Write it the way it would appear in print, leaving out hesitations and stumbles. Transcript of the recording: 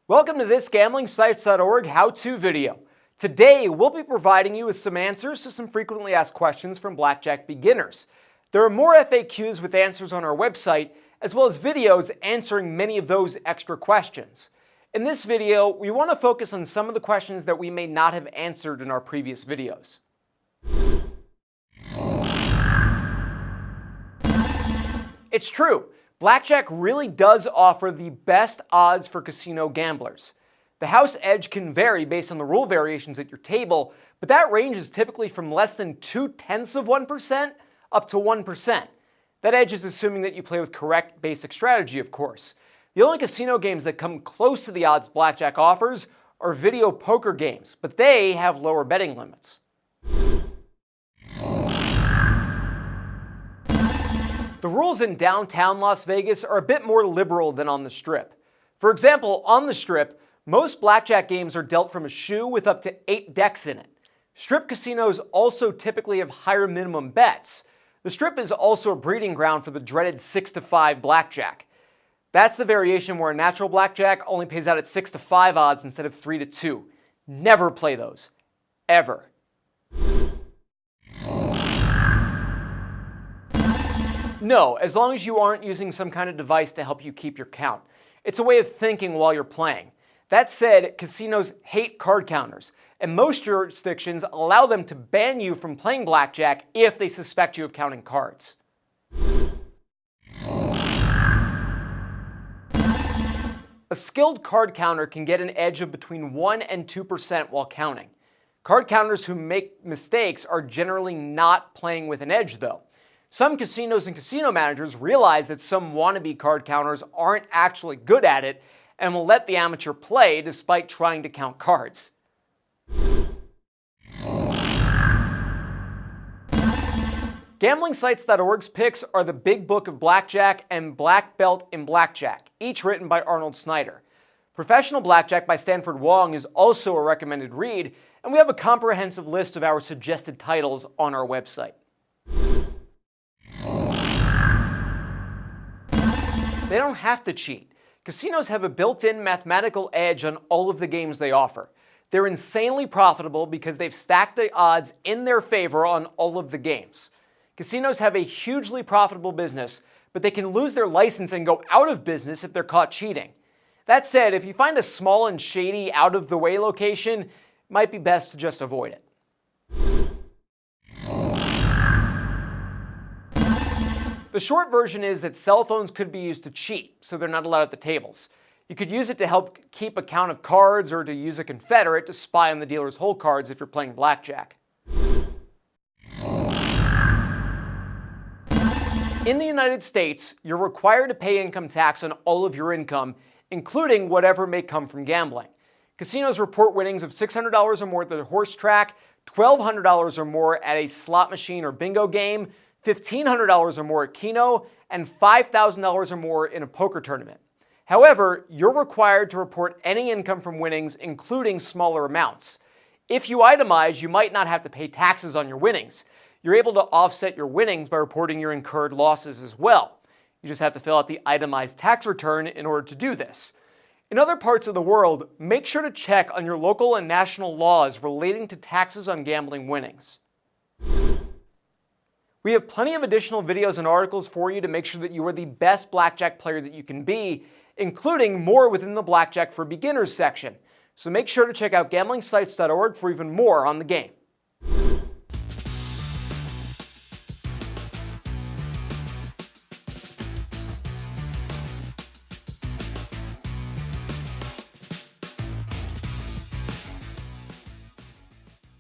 Welcome to this gamblingsites.org how-to video. Today, we'll be providing you with some answers to some frequently asked questions from blackjack beginners. There are more FAQs with answers on our website, as well as videos answering many of those extra questions. In this video, we want to focus on some of the questions that we may not have answered in our previous videos. It's true. Blackjack really does offer the best odds for casino gamblers. The house edge can vary based on the rule variations at your table, but that range is typically from less than 0.2% up to 1%. That edge is assuming that you play with correct basic strategy, of course. The only casino games that come close to the odds blackjack offers are video poker games, but they have lower betting limits. The rules in downtown Las Vegas are a bit more liberal than on the Strip. For example, on the Strip, most blackjack games are dealt from a shoe with up to 8 decks in it. Strip casinos also typically have higher minimum bets. The Strip is also a breeding ground for the dreaded 6-5 blackjack. That's the variation where a natural blackjack only pays out at 6-5 odds instead of 3-2. Never play those. Ever. No, as long as you aren't using some kind of device to help you keep your count. It's a way of thinking while you're playing. That said, casinos hate card counters, and most jurisdictions allow them to ban you from playing blackjack if they suspect you of counting cards. A skilled card counter can get an edge of between 1 and 2% while counting. Card counters who make mistakes are generally not playing with an edge, though. Some casinos and casino managers realize that some wannabe card counters aren't actually good at it and will let the amateur play despite trying to count cards. GamblingSites.org's picks are The Big Book of Blackjack and Black Belt in Blackjack, each written by Arnold Snyder. Professional Blackjack by Stanford Wong is also a recommended read, and we have a comprehensive list of our suggested titles on our website. They don't have to cheat. Casinos have a built-in mathematical edge on all of the games they offer. They're insanely profitable because they've stacked the odds in their favor on all of the games. Casinos have a hugely profitable business, but they can lose their license and go out of business if they're caught cheating. That said, if you find a small and shady, out-of-the-way location, it might be best to just avoid it. The short version is that cell phones could be used to cheat, so they're not allowed at the tables. You could use it to help keep a count of cards or to use a confederate to spy on the dealer's hole cards if you're playing blackjack. In the United States, you're required to pay income tax on all of your income, including whatever may come from gambling. Casinos report winnings of $600 or more at the horse track, $1,200 or more at a slot machine or bingo game, $1,500 or more at Keno, and $5,000 or more in a poker tournament. However, you're required to report any income from winnings, including smaller amounts. If you itemize, you might not have to pay taxes on your winnings. You're able to offset your winnings by reporting your incurred losses as well. You just have to fill out the itemized tax return in order to do this. In other parts of the world, make sure to check on your local and national laws relating to taxes on gambling winnings. We have plenty of additional videos and articles for you to make sure that you are the best blackjack player that you can be, including more within the Blackjack for Beginners section. So make sure to check out gamblingsites.org for even more on the game.